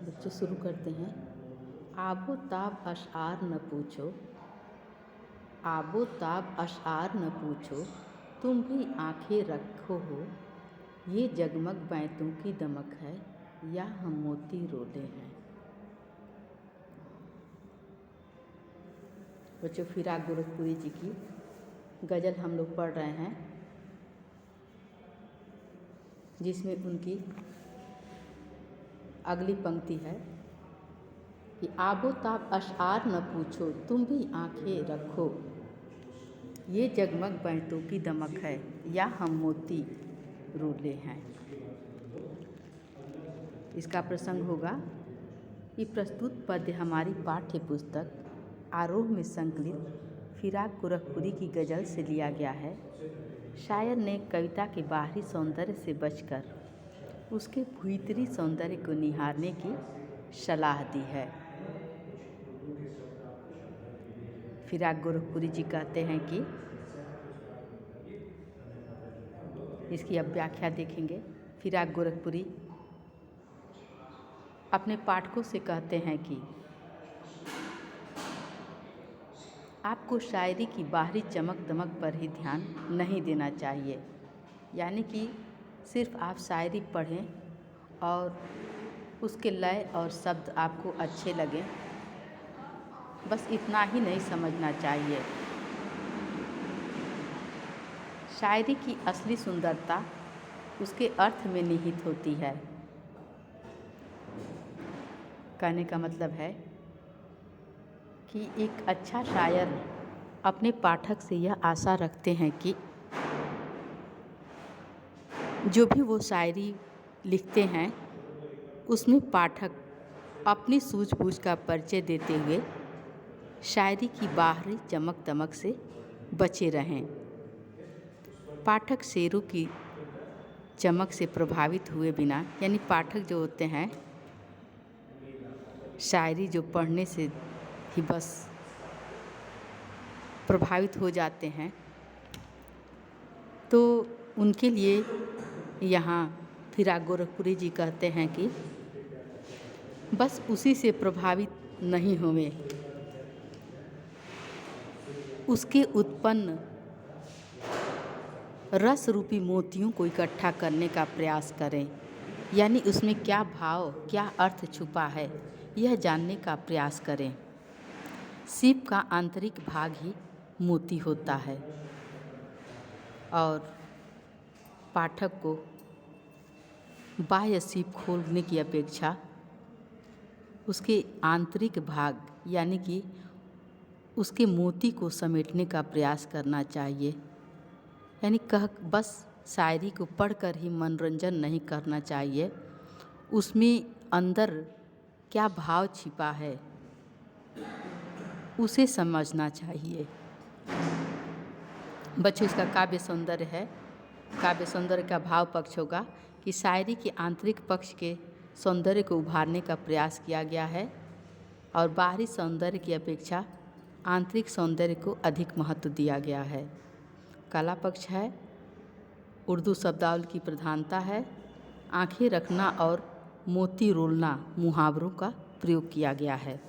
बच्चों शुरू करते हैं। आबो ताब अशआर न पूछो, आबो ताब अशआर न पूछो, तुम भी आंखें रखो हो। ये जगमग बैंतों की दमक है या हम मोती रोले हैं। बच्चों फिराक गोरखपुरी जी की गज़ल हम लोग पढ़ रहे हैं, जिसमें उनकी अगली पंक्ति है कि आबो ताब अशआर न पूछो, तुम भी आंखें रखो। ये जगमग बैंतों की दमक है या हम मोती रोले हैं। इसका प्रसंग होगा कि प्रस्तुत पद्य हमारी पाठ्य पुस्तक आरोह में संकलित फिराक गोरखपुरी की गज़ल से लिया गया है। शायर ने कविता के बाहरी सौंदर्य से बचकर उसके भीतरी सौंदर्य को निहारने की सलाह दी है। फिराक गोरखपुरी जी कहते हैं कि इसकी अब व्याख्या देखेंगे। फिराक गोरखपुरी अपने पाठकों से कहते हैं कि आपको शायरी की बाहरी चमक दमक पर ही ध्यान नहीं देना चाहिए, यानी कि सिर्फ आप शायरी पढ़ें और उसके लय और शब्द आपको अच्छे लगें, बस इतना ही नहीं समझना चाहिए। शायरी की असली सुंदरता उसके अर्थ में निहित होती है। कहने का मतलब है कि एक अच्छा शायर अपने पाठक से यह आशा रखते हैं कि जो भी वो शायरी लिखते हैं उसमें पाठक अपनी सूझबूझ का परिचय देते हुए शायरी की बाहरी चमक दमक से बचे रहें। पाठक शेरों की चमक से प्रभावित हुए बिना, यानी पाठक जो होते हैं शायरी जो पढ़ने से ही बस प्रभावित हो जाते हैं, तो उनके लिए यहाँ फिराक गोरखपुरी जी कहते हैं कि बस उसी से प्रभावित नहीं होवे, उसके उत्पन्न रस रूपी मोतियों को इकट्ठा करने का प्रयास करें, यानी उसमें क्या भाव क्या अर्थ छुपा है यह जानने का प्रयास करें। सीप का आंतरिक भाग ही मोती होता है और पाठक को बाह्य सीप खोलने की अपेक्षा उसके आंतरिक भाग यानी कि उसके मोती को समेटने का प्रयास करना चाहिए। यानी बस शायरी को पढ़कर ही मनोरंजन नहीं करना चाहिए, उसमें अंदर क्या भाव छिपा है उसे समझना चाहिए। बच्चों इसका काव्य सौंदर्य है। काव्य सौंदर्य का भाव पक्ष होगा कि शायरी के आंतरिक पक्ष के सौंदर्य को उभारने का प्रयास किया गया है और बाहरी सौंदर्य की अपेक्षा आंतरिक सौंदर्य को अधिक महत्व दिया गया है। कला पक्ष है, उर्दू शब्दावली की प्रधानता है, आंखें रखना और मोती रोलना मुहावरों का प्रयोग किया गया है।